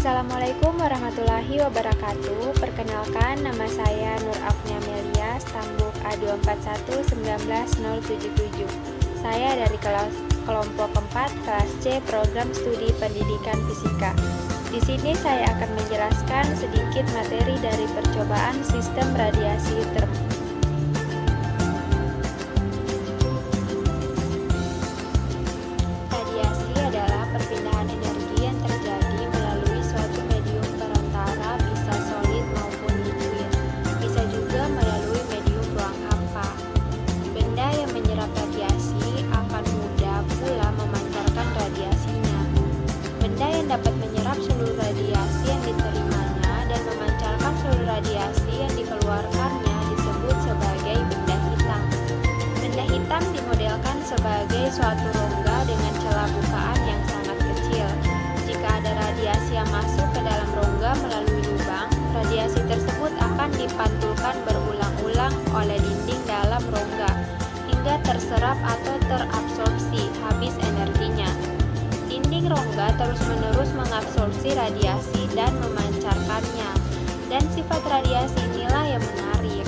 Assalamualaikum warahmatullahi wabarakatuh. Perkenalkan, nama saya Nur Afnia Melia, Stambuk A241-19077. Saya dari kelompok 4 kelas C Program Studi Pendidikan Fisika. Di sini saya akan menjelaskan sedikit materi dari percobaan sistem radiasi termal. Radiasi adalah perpindahan energi yang terjadi melalui suatu medium perantara, bisa solid maupun liquid, bisa juga melalui medium ruang hampa. Benda yang menyerap radiasi akan mudah pula memancarkan radiasinya. Benda yang dapat menyerap seluruh radiasi yang diterimanya dan memancarkan seluruh radiasi yang dikeluarkannya disebut sebagai benda hitam. Benda hitam dimodelkan sebagai suatu rongga dengan celah bukaan yang sangat kecil. Jika ada radiasi yang masuk ke dalam rongga melalui lubang, radiasi tersebut akan dipantulkan berulang-ulang oleh dinding dalam rongga hingga terserap atau terabsorpsi habis energinya. Dinding rongga terus-menerus mengabsorpsi radiasi dan memancarkannya, dan sifat radiasi inilah yang menarik.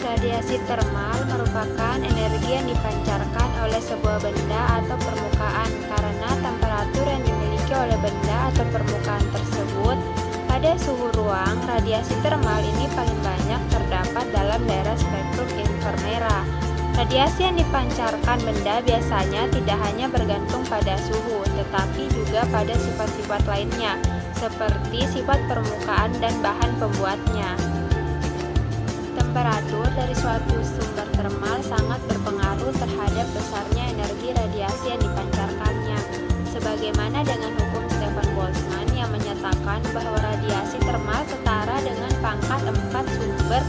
Radiasi termal merupakan energi yang dipancarkan oleh sebuah benda atau permukaan karena temperatur yang dimiliki oleh benda atau permukaan tersebut. Pada suhu ruang, radiasi termal ini paling banyak terdapat dalam daerah spektrum inframerah. Radiasi yang dipancarkan benda biasanya tidak hanya bergantung pada suhu, tetapi juga pada sifat-sifat lainnya, seperti sifat permukaan dan bahan pembuatnya. Temperatur dari suatu sumber termal sangat berpengaruh terhadap besarnya energi radiasi yang dipancarkannya. Sebagaimana dengan hukum Stefan Boltzmann yang menyatakan bahwa radiasi termal setara dengan pangkat 4 sumber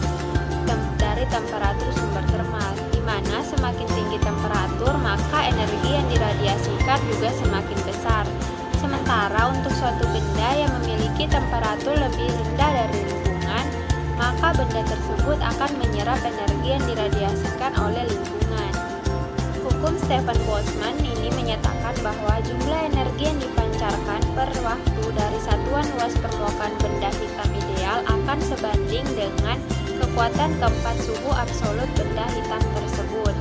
dari temperatur sumber termal, di mana semakin tinggi temperatur maka energi yang diradiasikan juga semakin besar. Sementara untuk suatu benda yang memiliki temperatur lebih rendah dari lingkungan, maka benda tersebut akan menyerap energi yang diradiasikan oleh lingkungan. Hukum Stefan Boltzmann ini menyatakan bahwa jumlah energi yang dipancarkan per waktu dari satuan luas permukaan benda hitam ideal akan sebanding dengan kekuatan keempat suhu absolut benda hitam tersebut.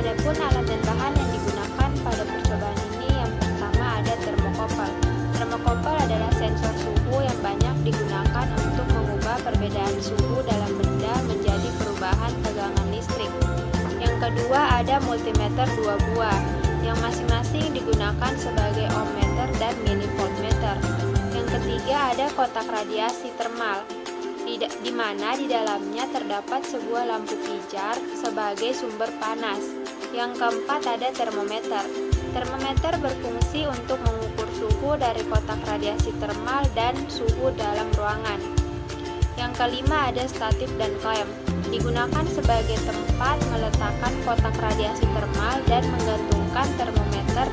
Adapun alat dan bahan yang digunakan pada percobaan ini, yang pertama ada termokouple. Termokouple adalah sensor suhu yang banyak digunakan untuk mengubah perbedaan suhu dalam benda menjadi perubahan tegangan listrik. Yang kedua ada multimeter 2 buah, yang masing-masing digunakan sebagai ohmmeter dan milivoltmeter. Yang ketiga ada kotak radiasi termal, di mana di dalamnya terdapat sebuah lampu pijar sebagai sumber panas. Yang keempat ada termometer. Termometer berfungsi untuk mengukur suhu dari kotak radiasi termal dan suhu dalam ruangan. Yang kelima ada statif dan klem, digunakan sebagai tempat meletakkan kotak radiasi termal dan menggantungkan termometer